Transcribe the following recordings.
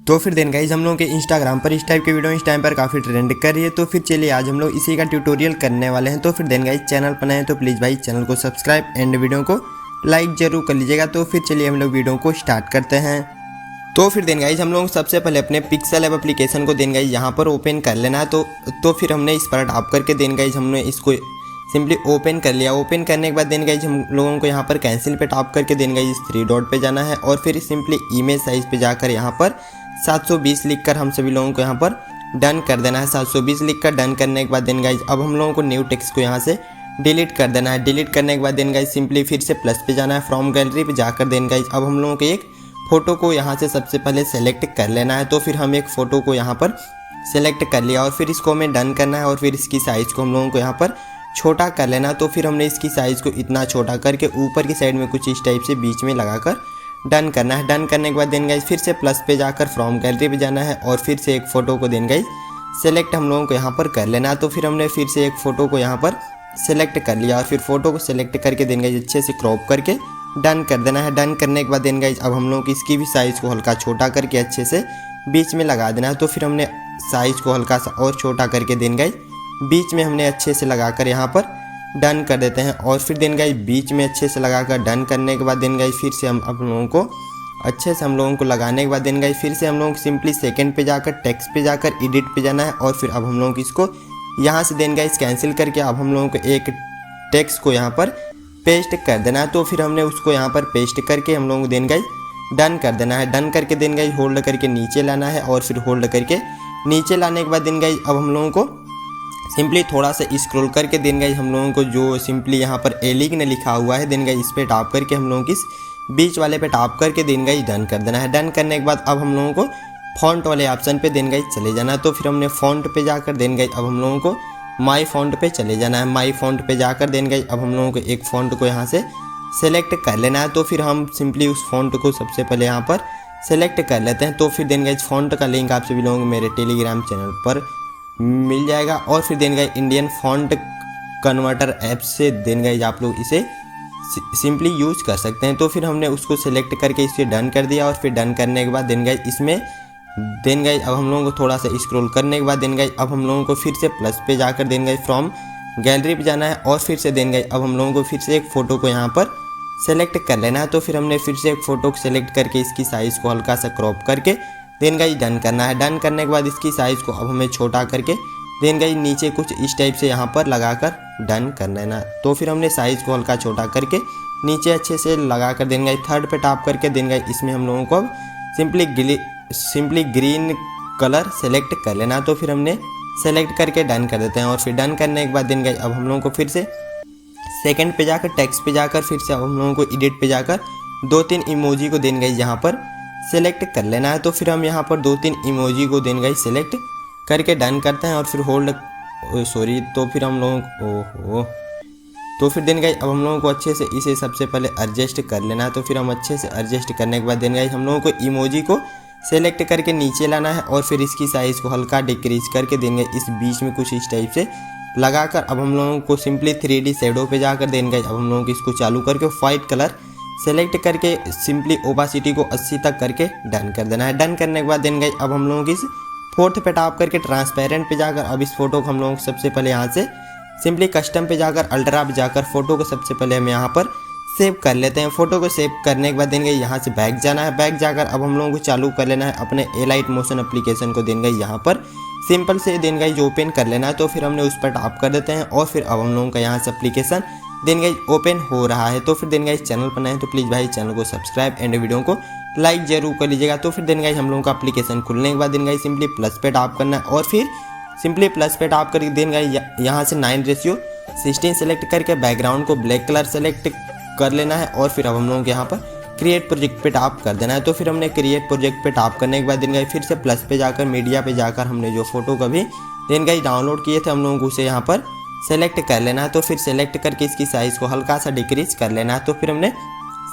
तो फिर then guys हम लोगों के इंस्टाग्राम पर इस टाइप की वीडियो इस टाइम पर काफ़ी ट्रेंड कर रही है। तो फिर चलिए आज हम लोग इसी का ट्यूटोरियल करने वाले हैं। तो फिर देन गाइज चैनल पर नए हैं तो प्लीज़ भाई चैनल को सब्सक्राइब एंड वीडियो को लाइक जरूर कर लीजिएगा। तो फिर चलिए हम लोग वीडियो को स्टार्ट करते हैं। तो फिर देन गाइज हम लोग सबसे पहले अपने पिक्सेल ऐप एप्लीकेशन को देन गाइज यहाँ पर ओपन कर लेना है। तो फिर हमने इस पर टैप करके देन गाइज हमने इसको सिंपली ओपन कर लिया। ओपन करने के बाद देन गाइज हम लोगों को यहाँ पर कैंसिल पे टैप करके देन गाइज 3 डॉट पे जाना है और फिर सिंपली इमेज साइज पे जाकर यहाँ पर 720 लिखकर हम सभी लोगों को यहाँ पर डन कर देना है। 720 लिखकर डन करने के बाद देन गाइज अब हम लोगों को न्यू टेक्स्ट को यहाँ से डिलीट कर देना है। डिलीट करने के बाद देन गाइज सिंपली फिर से प्लस पे जाना है, फ्रॉम गैलरी पे जाकर देन गाइज अब हम लोगों को एक फ़ोटो को यहाँ से सबसे पहले सेलेक्ट कर लेना है। तो फिर हम एक फ़ोटो को यहाँ पर सेलेक्ट कर लिया और फिर इसको हमें डन करना है और फिर इसकी साइज़ को हम लोगों को यहाँ पर छोटा कर लेना। तो फिर हमने इसकी साइज़ को इतना छोटा करके ऊपर की साइड में कुछ इस टाइप से बीच में लगाकर डन करना है। डन करने के बाद देन गाइज फिर से प्लस पे जाकर फ्रॉम गैलरी पे जाना है और फिर से एक फ़ोटो को देन गाइज सेलेक्ट हम लोगों को यहाँ पर कर लेना है। तो फिर हमने फिर से एक फ़ोटो को यहाँ पर सेलेक्ट कर लिया और फिर फ़ोटो को सेलेक्ट करके देन गाइज अच्छे से क्रॉप करके डन कर देना है। डन करने के बाद देन गाइज अब हम लोग इसकी भी साइज़ को हल्का छोटा करके अच्छे से बीच में लगा देना है। तो फिर हमने साइज़ को हल्का सा और छोटा करके देन गाइज बीच में हमने अच्छे से लगाकर यहाँ पर डन कर देते हैं और फिर देन गाइज बीच में अच्छे से लगाकर डन करने के बाद देन गाइज फिर से हम आप लोगों को अच्छे से हम लोगों को लगाने के बाद देन गाइज फिर से हम लोग सिंपली सेकंड पे जाकर टेक्स्ट पे जाकर एडिट पे जाना है और फिर अब हम लोग इसको यहाँ से देन गाइज कैंसिल करके अब हम लोगों को एक टेक्स्ट को यहाँ पर पेस्ट कर देना है। तो फिर हमने उसको यहाँ पर पेस्ट करके हम लोगों को देन गाइज डन कर देना है। डन करके देन गाइज होल्ड करके नीचे लाना है और फिर होल्ड करके नीचे लाने के बाद देन गाइज अब हम लोगों को सिंपली थोड़ा सा स्क्रॉल करके देन गाइज हम लोगों को जो सिंपली यहाँ पर एलिग ने लिखा हुआ है देन गाइज इस पर टैप करके हम लोगों की बीच वाले पे टैप करके देन गाइज डन कर देना है। डन करने के बाद अब हम लोगों को फॉन्ट वाले ऑप्शन पे देन गाइज चले जाना है। तो फिर हमने फॉन्ट पे जाकर देन गाइज अब हम लोगों को माई फॉन्ट पे चले जाना है। माई फॉन्ट पे जाकर देन गाइज अब हम लोगों को एक फॉन्ट को यहाँ से सेलेक्ट कर लेना है। तो फिर हम सिंपली उस फॉन्ट को सबसे पहले यहाँ पर सेलेक्ट कर लेते हैं। तो फिर देन गाइज फॉन्ट का लिंक आप सभी लोगों को मेरे टेलीग्राम चैनल पर मिल जाएगा और फिर then guys Indian font converter app से देन गाइज आप लोग इसे सिंपली यूज़ कर सकते हैं। तो फिर हमने उसको सेलेक्ट करके इसे डन कर दिया और फिर डन करने के बाद देन गाइज इसमें देन गाइज अब हम लोगों को थोड़ा सा स्क्रॉल करने के बाद देन गाइज अब हम लोगों को फिर से प्लस पे जाकर देन गाइज फ्रॉम गैलरी पे जाना है और फिर से देन गाइज अब हम लोगों को फिर से एक फ़ोटो को यहाँ पर सेलेक्ट कर लेना है। तो फिर हमने फिर से एक फ़ोटो को सेलेक्ट करके इसकी साइज़ को हल्का सा क्रॉप करके देन गाइज डन करना है। डन करने के बाद इसकी साइज़ को अब हमें छोटा करके देन गाइज नीचे कुछ इस टाइप से यहाँ पर लगाकर डन कर लेना। तो फिर हमने साइज़ को हल्का छोटा करके नीचे अच्छे से लगाकर देन गाइज थर्ड पे टैप करके देन गाइज इसमें हम लोगों को अब सिंपली ग्रीन कलर सेलेक्ट कर लेना। तो फिर हमने सेलेक्ट करके डन कर देते हैं और फिर डन करने के बाद देन गाइज अब हम लोगों को फिर से सेकंड पे जाकर टेक्स्ट पे जाकर फिर से अब हम लोगों को एडिट पे जाकर 2-3 इमोजी को देन गाइज यहाँ पर सेलेक्ट कर लेना है। तो फिर हम यहाँ पर 2-3 इमोजी को देन गाइज सेलेक्ट करके डन करते हैं और फिर होल्ड तो फिर हम लोगों तो फिर देन गाइज अब हम लोगों को अच्छे से इसे सबसे पहले एडजस्ट कर लेना है। तो फिर हम अच्छे से एडजस्ट करने के बाद देन गाइज हम लोगों को इमोजी को सेलेक्ट करके नीचे लाना है और फिर इसकी साइज़ को हल्का डिक्रीज करके देन गाइज इस बीच में कुछ इस टाइप से लगाकर अब हम लोगों को सिंपली 3D शेडो पे जाकर देन गाइज अब हम लोगों को इसको चालू करके वाइट कलर सेलेक्ट करके सिंपली ओपासिटी को 80 तक करके डन कर देना है। डन करने के बाद देन गाइज अब हम लोगों की इस फोर्थ पे टैप करके ट्रांसपेरेंट पे जाकर अब इस फोटो को हम लोगों को सबसे पहले यहाँ से सिंपली कस्टम पे जाकर अल्ट्रा पे जाकर फ़ोटो को सबसे पहले हम यहाँ पर सेव कर लेते हैं। फ़ोटो को सेव करने के बाद देन गाइज यहाँ से बैक जाना है। बैक जाकर अब हम लोगों को चालू कर लेना है अपने एलाइट मोशन एप्लीकेशन को देन गाइज यहाँ पर सिंपल से देन गाइज ओपन कर लेना है। तो फिर हमने उस पर टैप कर देते हैं और फिर अब हम लोगों का यहाँ से एप्लीकेशन देन गाइज ओपन हो रहा है। तो फिर देन गाइज चैनल पर नए हैं तो प्लीज़ भाई चैनल को सब्सक्राइब एंड वीडियो को लाइक जरूर कर लीजिएगा। तो फिर देन गाइज हम लोगों का एप्लीकेशन खुलने के बाद देन गाइज सिंपली प्लस पे टैप करना है और फिर सिंपली प्लस पे टैप करके देन गाइज यहाँ से 9:16 सेलेक्ट करके बैकग्राउंड को ब्लैक कलर सेलेक्ट कर लेना है और फिर अब हम लोगों को यहाँ पर क्रिएट प्रोजेक्ट पे टैप कर देना है। तो फिर हमने क्रिएट प्रोजेक्ट पे टैप करने के बाद देन गाइज फिर से प्लस पे जाकर मीडिया पे जाकर हमने जो फोटो कभी देन गाइज डाउनलोड किए थे हम लोगों को उसे यहाँ पर सेलेक्ट कर लेना है। तो फिर सेलेक्ट करके इसकी साइज़ को हल्का सा डिक्रीज कर लेना है। तो फिर हमने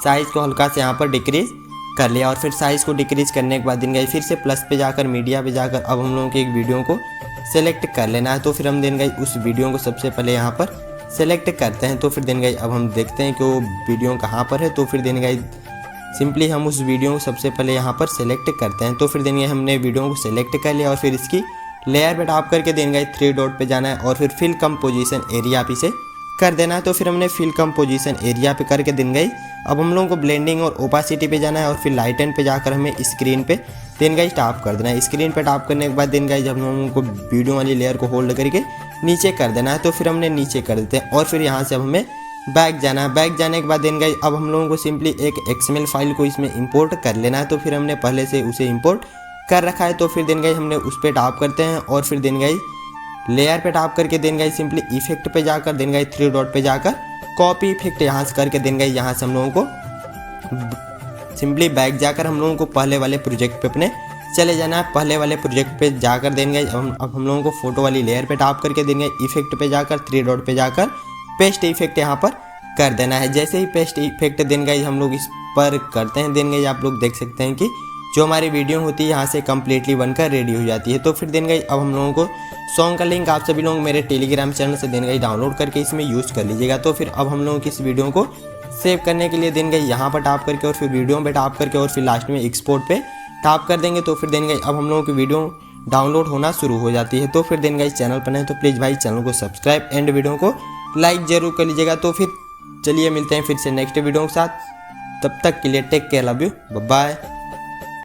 साइज़ को हल्का से यहाँ पर डिक्रीज कर लिया और फिर साइज़ को डिक्रीज करने के बाद देन गाइज फिर से प्लस पे जाकर मीडिया पे जाकर अब हम लोगों की एक वीडियो को सेलेक्ट कर लेना है। तो फिर हम देन गाइज उस वीडियो को सबसे पहले यहाँ पर सेलेक्ट करते हैं। तो फिर देन गाइज अब हम देखते हैं कि वो वीडियो कहाँ पर है। तो फिर देन गाइज सिंपली हम उस वीडियो को सबसे पहले यहाँ पर सेलेक्ट करते हैं। तो फिर देन गाइस हमने वीडियो को सेलेक्ट कर लिया और फिर इसकी लेयर पे टैप करके देन गाइस 3 डॉट पे जाना है और फिर फिल कंपोजिशन एरिया पे से कर देना है। तो फिर हमने फिल कंपोजिशन एरिया पे करके देन गाइस अब हम लोगों को ब्लेंडिंग और ओपासिटी पे जाना है और फिर लाइटन पे जाकर हमें स्क्रीन पे देन गाइस टैप कर देना है। स्क्रीन पे टैप करने के बाद देन गाइस हम लोगों को वीडियो वाली लेयर को होल्ड करके नीचे कर देना है। तो फिर हमने नीचे कर देते हैं और फिर यहाँ से अब हमें बैक जाना है। बैक जाने के बाद देन गाइस अब हम लोगों को सिंपली एक XML फाइल को इसमें इंपोर्ट कर लेना है। तो फिर हमने पहले से उसे इंपोर्ट कर रखा है। तो फिर देन गाइस हमने उस पर टैप करते हैं और फिर देन गाइस लेयर पे टैप करके देन गाइस सिंपली इफेक्ट पे जाकर देन गाइस 3 डॉट पे जाकर कॉपी इफेक्ट यहाँ से करके देन गाइस यहाँ से हम लोगों को सिंपली बैक जाकर हम लोगों को पहले वाले प्रोजेक्ट पे अपने चले जाना है। पहले वाले प्रोजेक्ट पे जाकर देन गाइस अब हम लोगों को फोटो वाली लेयर पे टैप करके देन गाइस इफेक्ट पे जाकर 3 डॉट पे जाकर पेस्ट इफेक्ट यहाँ पर कर देना है। जैसे ही पेस्ट इफेक्ट देन गाइस हम लोग इस पर करते हैं देन गाइस आप लोग देख सकते हैं कि जो हमारी वीडियो होती है यहाँ से कम्प्लीटली बनकर रेडी हो जाती है। तो फिर देन गाइस अब हम लोगों को सॉन्ग का लिंक आप सभी लोग मेरे टेलीग्राम चैनल से देन गाइस डाउनलोड करके इसमें यूज़ कर लीजिएगा। तो फिर अब हम लोगों की इस वीडियो को सेव करने के लिए देन गाइस यहाँ पर टैप करके और फिर वीडियो पे टैप करके और फिर लास्ट में एक्सपोर्ट पे टैप कर देंगे। तो फिर देन गाइस अब हम लोगों की वीडियो डाउनलोड होना शुरू हो जाती है। तो फिर देन गाइस चैनल पर नए तो प्लीज़ भाई चैनल को सब्सक्राइब एंड वीडियो को लाइक जरूर कर लीजिएगा। तो फिर चलिए मिलते हैं फिर से नेक्स्ट वीडियो के साथ, तब तक के लिए take care, love you, bye bye.